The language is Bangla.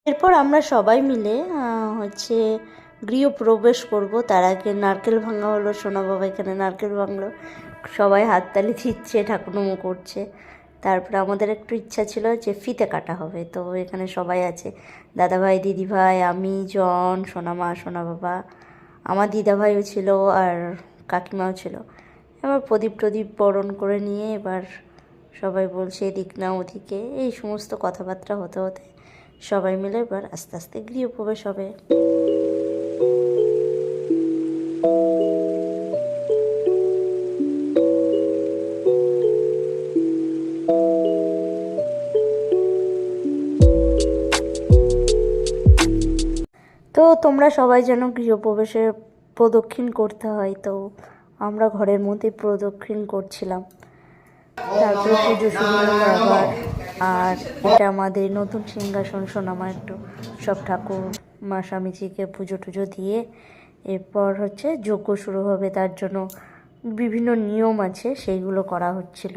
এরপর আমরা সবাই মিলে হচ্ছে গৃহপ্রবেশ করব। তার আগে নারকেল ভাঙা হলো, সোনা বাবা এখানে নারকেল ভাঙলো, সবাই হাততালি দিচ্ছে, ঠাকুরনমো করছে। তারপরে আমাদের একটু ইচ্ছা ছিল যে ফিতে কাটা হবে, তো এখানে সবাই আছে, দাদাভাই, দিদিভাই, আমি, জন, সোনামা, সোনা বাবা, আমার দিদাভাইও ছিল আর কাকিমাও ছিল। এবার প্রদীপ টদীপ বরণ করে নিয়ে এবার সবাই বলছে এদিক না ওদিকে, এই সমস্ত কথাবার্তা হতে হতে সবাই মিলে এবার আস্তে আস্তে গৃহপ্রবেশ হবে। তো তোমরা সবাই যেন গৃহপ্রবেশে প্রদক্ষিণ করতে হয়, তো আমরা ঘরের মধ্যে প্রদক্ষিণ করছিলাম। তারপরে পুজো শুরু হলো আবার। আর এটা আমাদের নতুন সিংহাসন, সোনামা একটু সব ঠাকুর মা স্বামীজিকে পুজো টুজো দিয়ে এরপর হচ্ছে যজ্ঞ শুরু হবে, তার জন্য বিভিন্ন নিয়ম আছে সেইগুলো করা হচ্ছিল।